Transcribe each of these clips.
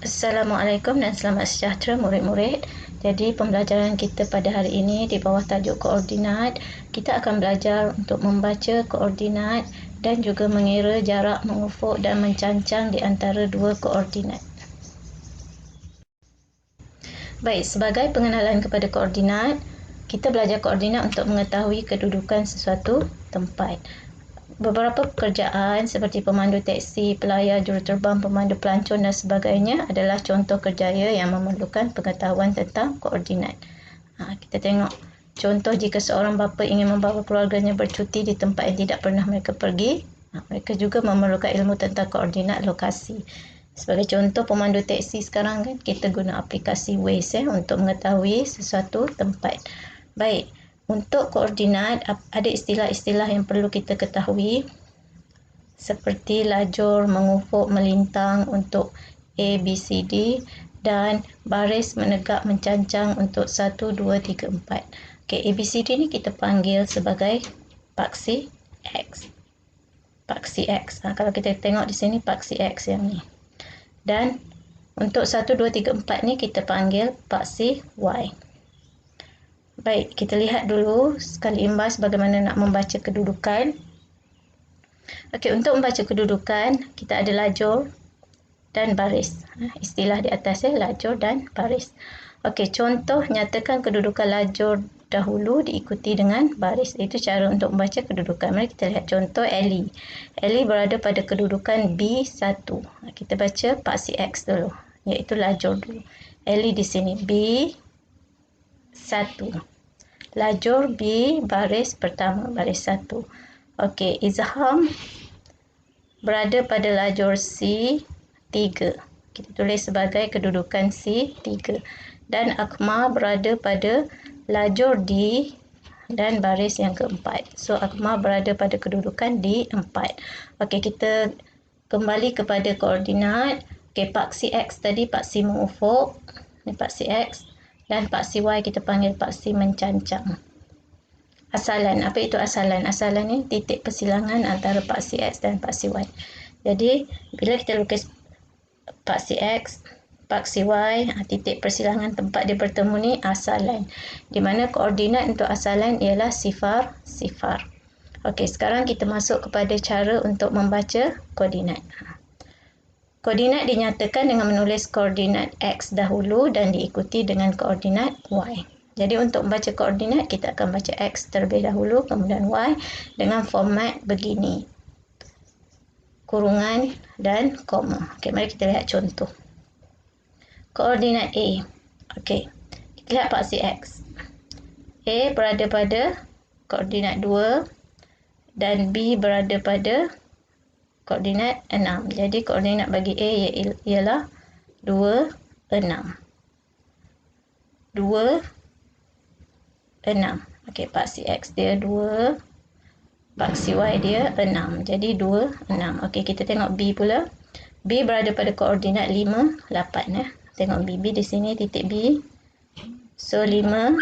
Assalamualaikum dan selamat sejahtera murid-murid. Jadi pembelajaran kita pada hari ini di bawah tajuk koordinat, kita akan belajar untuk membaca koordinat dan juga mengira jarak mengufuk dan mencancang di antara dua koordinat. Baik, sebagai pengenalan kepada koordinat, kita belajar koordinat untuk mengetahui kedudukan sesuatu tempat. Beberapa pekerjaan seperti pemandu teksi, pelayar, juruterbang, pemandu pelancong dan sebagainya adalah contoh kerjaya yang memerlukan pengetahuan tentang koordinat. Kita tengok contoh jika seorang bapa ingin membawa keluarganya bercuti di tempat yang tidak pernah mereka pergi, mereka juga memerlukan ilmu tentang koordinat lokasi. Sebagai contoh pemandu teksi sekarang kan kita guna aplikasi Waze untuk mengetahui sesuatu tempat. Baik. Untuk koordinat, ada istilah-istilah yang perlu kita ketahui seperti lajur, mengufuk, melintang untuk A, B, C, D dan baris menegak mencancang untuk 1, 2, 3, 4. Okey, A, B, C, D ni kita panggil sebagai paksi X. Paksi X. Kalau kita tengok di sini paksi X yang ni. Dan untuk 1, 2, 3, 4 ni kita panggil paksi Y. Baik, kita lihat dulu sekali imbas bagaimana nak membaca kedudukan. Okey, untuk membaca kedudukan, kita ada lajur dan baris. Istilah di atas lajur dan baris. Okey, contoh nyatakan kedudukan lajur dahulu diikuti dengan baris. Itu cara untuk membaca kedudukan. Mari kita lihat contoh Ellie. Ellie berada pada kedudukan B1. Kita baca paksi X dulu, iaitu lajur dulu. Ellie di sini B1. Lajur B baris pertama, baris 1. Okey, Izham berada pada lajur C3. Kita tulis sebagai kedudukan C3. Dan Akmal berada pada lajur D dan baris yang keempat. So, Akmal berada pada kedudukan D4. Okey, kita kembali kepada koordinat. Okey, paksi X tadi paksi mengufuk. Ini paksi X. Dan paksi Y kita panggil paksi mencancang. Asalan, apa itu asalan? Asalan ni titik persilangan antara paksi X dan paksi Y. Jadi, bila kita lukis paksi X, paksi Y, titik persilangan tempat dia bertemu ni asalan. Di mana koordinat untuk asalan ialah sifar, sifar. Okey, sekarang kita masuk kepada cara untuk membaca koordinat. Koordinat dinyatakan dengan menulis koordinat X dahulu dan diikuti dengan koordinat Y. Jadi untuk membaca koordinat, kita akan baca X terlebih dahulu, kemudian Y dengan format begini. Kurungan dan koma. Okey, mari kita lihat contoh. Koordinat A. Okey, kita lihat paksi X. A berada pada koordinat 2 dan B berada pada koordinat 6. Jadi koordinat bagi A ialah 2, 6. 2, 6. Okey, paksi X dia 2, paksi Y dia 6. Jadi 2, 6. Okey, kita tengok B pula. B berada pada koordinat 5, 8. Tengok B. B di sini titik B. So 5,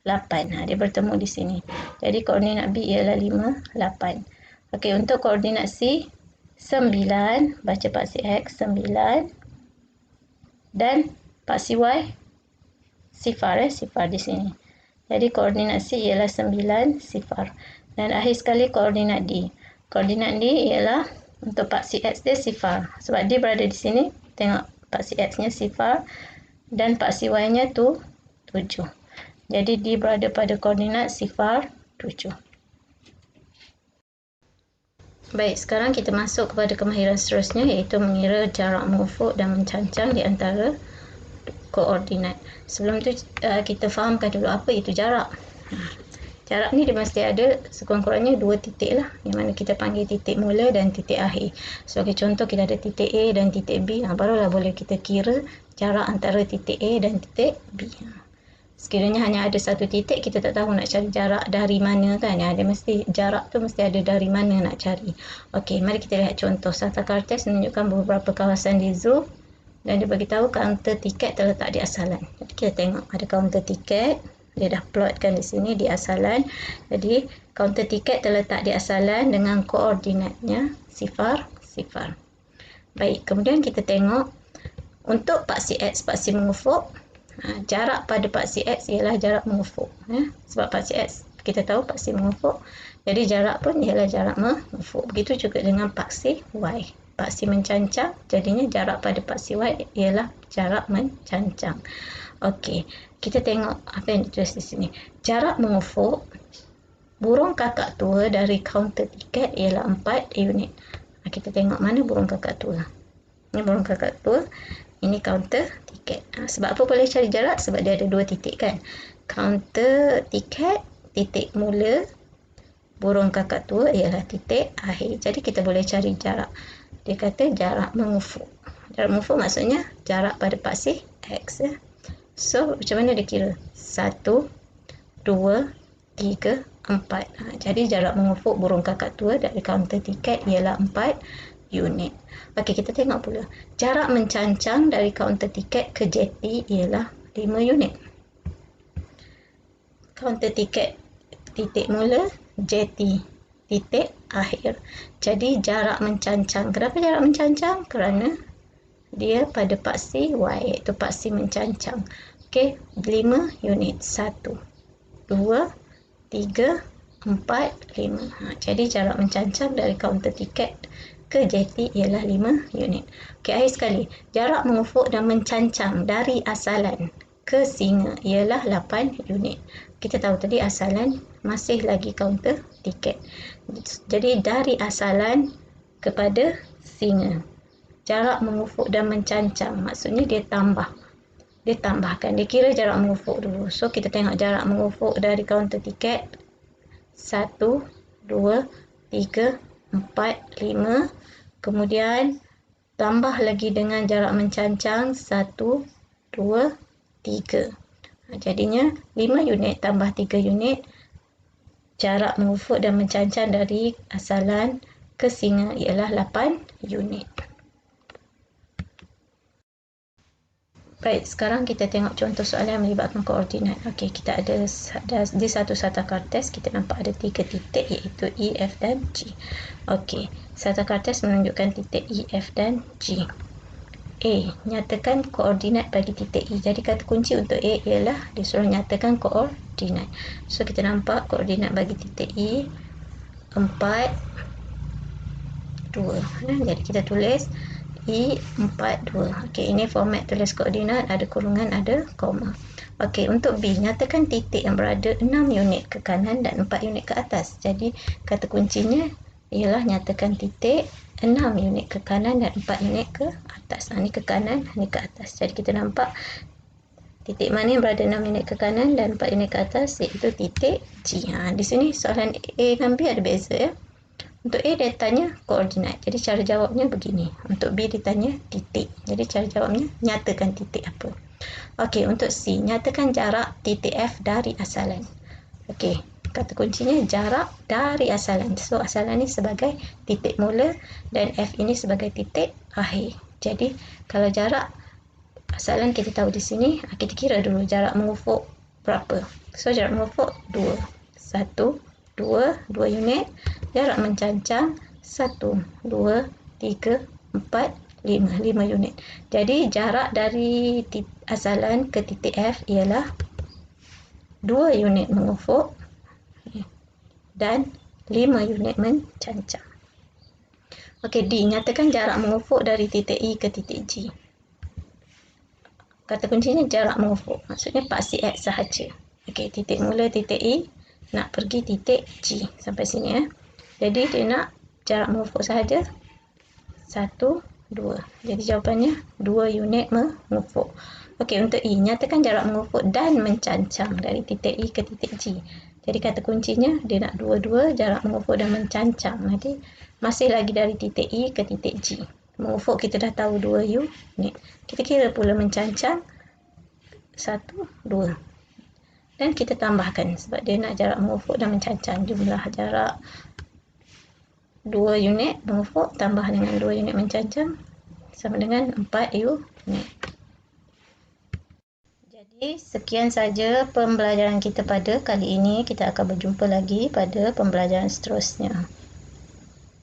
8. Dia bertemu di sini. Jadi koordinat B ialah 5, 8. Okey, untuk koordinat C 9, baca paksi X 9 dan paksi Y sifar sifar di sini. Jadi koordinat C ialah 9, sifar. Dan akhir sekali koordinat D. Koordinat D ialah untuk paksi X dia sifar. Sebab dia berada di sini, tengok paksi X-nya sifar dan paksi Y-nya tu 7. Jadi D berada pada koordinat sifar 7. Baik, sekarang kita masuk kepada kemahiran seterusnya iaitu mengira jarak mengufuk dan mencancang di antara koordinat. Sebelum tu kita fahamkan dulu apa itu jarak. Jarak ni dia mesti ada sekurang-kurangnya 2 titik lah, yang mana kita panggil titik mula dan titik akhir. Sebagai contoh kita ada titik A dan titik B, barulah boleh kita kira jarak antara titik A dan titik B. Sekiranya hanya ada satu titik, kita tak tahu nak cari jarak dari mana kan. Dia mesti jarak tu mesti ada dari mana nak cari. Okey, mari kita lihat contoh. Santa Cartes menunjukkan beberapa kawasan di zoo dan dia beritahu kaunter tiket terletak di asalan. Jadi kita tengok ada kaunter tiket. Dia dah plotkan di sini di asalan. Jadi kaunter tiket terletak di asalan dengan koordinatnya sifar, sifar. Baik, kemudian kita tengok untuk paksi X, paksi mengufuk, jarak pada paksi X ialah jarak mengufuk. Sebab paksi X kita tahu paksi mengufuk, jadi jarak pun ialah jarak mengufuk. Begitu juga dengan paksi Y. Paksi mencancang, jadinya jarak pada paksi Y ialah jarak mencancang. Okey, kita tengok apa yang ditulis di sini. Jarak mengufuk burung kakak tua dari kaunter tiket ialah 4 unit. Kita tengok mana burung kakak tua. Ini burung kakak tua, ini kaunter tiket. Sebab apa boleh cari jarak? Sebab dia ada 2 titik kan. Kaunter tiket, titik mula, burung kakak tua ialah titik akhir. Jadi kita boleh cari jarak. Dia kata jarak mengufuk. Jarak mengufuk maksudnya jarak pada paksi X. So, macam mana dia kira? 1, 2, 3, 4. Jadi jarak mengufuk burung kakak tua dari kaunter tiket ialah 4 unit. Okey, kita tengok pula. Jarak mencancang dari kaunter tiket ke jeti ialah 5 unit. Kaunter tiket titik mula, jeti titik akhir. Jadi jarak mencancang. Kenapa jarak mencancang? Kerana dia pada paksi Y, iaitu paksi mencancang. Okey, 5 unit. 1, 2, 3, 4, 5. Jadi jarak mencancang dari kaunter tiket ke jeti ialah 5 unit. Okey, akhir sekali. Jarak mengufuk dan mencancang dari asalan ke singa ialah 8 unit. Kita tahu tadi asalan masih lagi kaunter tiket. Jadi dari asalan kepada singa. Jarak mengufuk dan mencancang. Maksudnya dia tambah. Dia tambahkan. Dia kira jarak mengufuk dulu. So, kita tengok jarak mengufuk dari kaunter tiket. 1, 2, 3, 4, 5. Kemudian tambah lagi dengan jarak mencancang 1, 2, 3. Jadinya 5 unit tambah 3 unit. Jarak mengufuk dan mencancang dari asalan ke singa ialah 8 unit. Baik, sekarang kita tengok contoh soalan yang melibatkan koordinat. Okey, kita ada di satu sata kartes, kita nampak ada 3 titik iaitu E, F dan G. Okey, sata kartes menunjukkan titik E, F dan G. A, nyatakan koordinat bagi titik E. Jadi kata kunci untuk A ialah disuruh nyatakan koordinat. So, kita nampak koordinat bagi titik E 4, 2. Jadi kita tulis E 4, 2. Okey, ini format tulis koordinat, ada kurungan, ada koma. Okey, untuk B, nyatakan titik yang berada 6 unit ke kanan dan 4 unit ke atas. Jadi kata kuncinya ialah nyatakan titik 6 unit ke kanan dan 4 unit ke atas. Ini ke kanan, ini ke atas. Jadi kita nampak titik mana yang berada 6 unit ke kanan dan 4 unit ke atas, iaitu titik G. Di sini soalan A dan B ada beza ya. Untuk A dia tanya koordinat. Jadi cara jawabnya begini. Untuk B ditanya titik. Jadi cara jawabnya nyatakan titik apa. Okey, untuk C, nyatakan jarak titik F dari asalan. Okey, kata kuncinya jarak dari asalan. So, asalan ni sebagai titik mula dan F ini sebagai titik akhir. Jadi, kalau jarak asalan kita tahu di sini, kita kira dulu jarak mengufuk berapa. So, jarak mengufuk 2. 1, 2, 2 unit. Jarak mencancang 1, 2, 3, 4, 5. 5 unit. Jadi, jarak dari asalan ke titik F ialah 2 unit mengufuk dan 5 unit mencancang. Okey, D, nyatakan jarak mengufuk dari titik E ke titik G. Kata kuncinya jarak mengufuk. Maksudnya paksi X sahaja. Okey, titik mula titik E nak pergi titik G. Sampai sini ya. Jadi dia nak jarak mengufuk sahaja 1, 2. Jadi jawapannya 2 unit mengufuk. Okey, untuk E, nyatakan jarak mengufuk dan mencancang dari titik E ke titik G. Jadi kata kuncinya dia nak dua-dua jarak mengufuk dan mencancang. Nanti masih lagi dari titik E ke titik G. Mengufuk kita dah tahu 2 unit. Kita kira pula mencancang 1, 2. Dan kita tambahkan sebab dia nak jarak mengufuk dan mencancang. Jumlah jarak 2 unit mengufuk tambah dengan 2 unit mencancang sama dengan 4 unit. Jadi sekian saja pembelajaran kita pada kali ini. Kita akan berjumpa lagi pada pembelajaran seterusnya.